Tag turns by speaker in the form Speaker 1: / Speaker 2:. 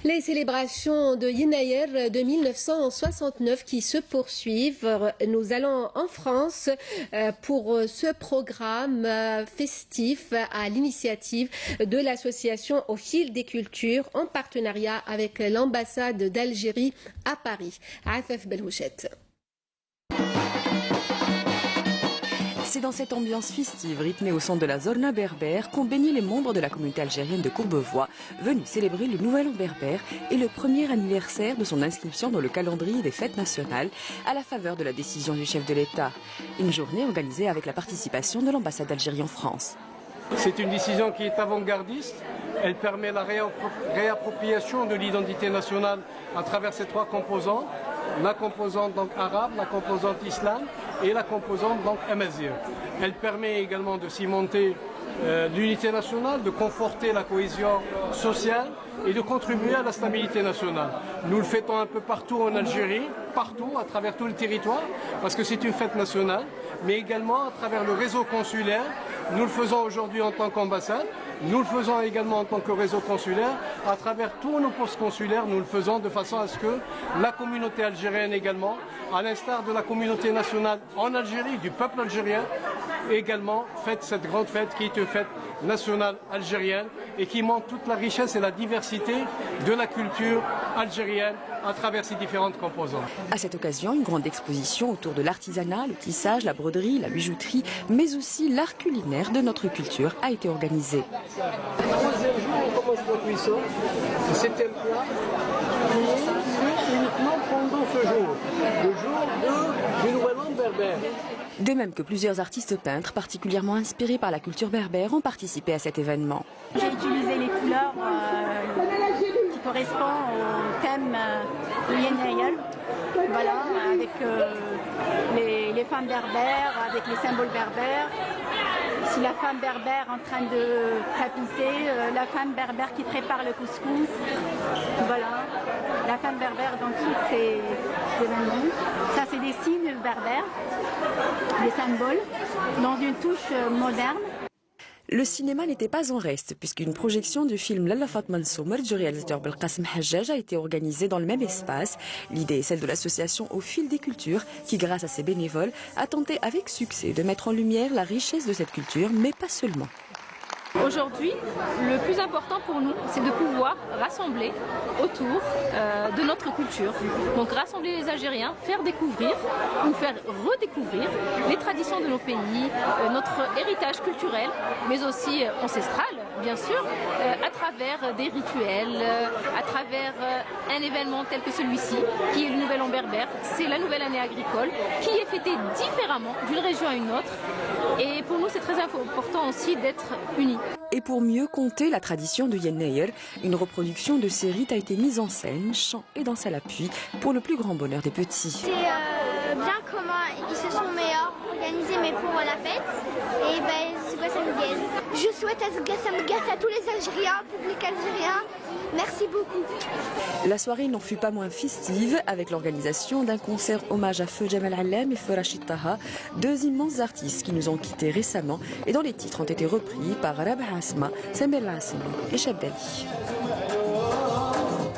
Speaker 1: Les célébrations de Yenayer de 1969 qui se poursuivent. Nous allons en France pour ce programme festif à l'initiative de l'association Au fil des cultures en partenariat avec l'ambassade d'Algérie à Paris. Afef Belhouchet.
Speaker 2: C'est dans cette ambiance festive rythmée au son de la Zorna berbère qu'ont béni les membres de la communauté algérienne de Courbevoie, venus célébrer le Nouvel An berbère et le premier anniversaire de son inscription dans le calendrier des fêtes nationales à la faveur de la décision du chef de l'État. Une journée organisée avec la participation de l'ambassade d'Algérie en France.
Speaker 3: C'est une décision qui est avant-gardiste. Elle permet la réappropriation de l'identité nationale à travers ces trois composants. La composante donc arabe, la composante islam et la composante donc amazigh. Elle permet également de cimenter l'unité nationale, de conforter la cohésion sociale et de contribuer à la stabilité nationale. Nous le fêtons un peu partout en Algérie, partout, à travers tout le territoire, parce que c'est une fête nationale, mais également à travers le réseau consulaire. Nous le faisons aujourd'hui en tant qu'ambassade, nous le faisons également en tant que réseau consulaire, à travers tous nos postes consulaires, nous le faisons de façon à ce que la communauté algérienne également, à l'instar de la communauté nationale en Algérie, du peuple algérien, également fête cette grande fête qui est une fête nationale algérienne et qui montre toute la richesse et la diversité de la culture algérienne à travers ses différentes composantes.
Speaker 2: À cette occasion, une grande exposition autour de l'artisanat, le tissage, la broderie, la bijouterie, mais aussi l'art culinaire de notre culture a été organisée.
Speaker 3: Le troisième jour, on commence notre cuisson. C'est un plat qui est uniquement pendant ce jour, le jour du Nouvel An berbère.
Speaker 2: De même que plusieurs artistes peintres particulièrement inspirés par la culture berbère ont participé à cet événement.
Speaker 4: J'ai utilisé les couleurs qui correspondent au thème de Yenayer, voilà, avec les femmes berbères, avec les symboles berbères. Ici la femme berbère en train de tapisser, la femme berbère qui prépare le couscous, voilà, la femme berbère dans tous ces événements. Ça c'est des signes berbères, des symboles, dans une touche moderne.
Speaker 2: Le cinéma n'était pas en reste, puisqu'une projection du film Lalla Fatma Sommer du réalisateur Belkacem Hajjaj a été organisée dans le même espace. L'idée est celle de l'association Au fil des cultures, qui grâce à ses bénévoles a tenté avec succès de mettre en lumière la richesse de cette culture, mais pas seulement.
Speaker 5: Aujourd'hui, le plus important pour nous, c'est de pouvoir rassembler autour de notre culture. Donc rassembler les Algériens, faire découvrir ou faire redécouvrir les traditions de nos pays, notre héritage culturel, mais aussi ancestral, bien sûr, à travers des rituels, à travers un événement tel que celui-ci, qui est le Nouvel An berbère. C'est la nouvelle année agricole, qui est fêtée différemment d'une région à une autre. Et pour nous, c'est très important aussi d'être unis.
Speaker 2: Et pour mieux compter la tradition de Yenayer, une reproduction de ces rites a été mise en scène, chant et danse à l'appui, pour le plus grand bonheur des petits.
Speaker 6: C'est bien comment ils se sont organisés mais pour la fête. Et c'est quoi ça me gagne. Je souhaite à tous les Algériens, public algérien. Merci beaucoup.
Speaker 2: La soirée n'en fut pas moins festive avec l'organisation d'un concert hommage à Feu Jamal Allem et Feu Rachid Taha, deux immenses artistes qui nous ont quittés récemment et dont les titres ont été repris par Rabah Asma, Samir Lassimi et Chabdali.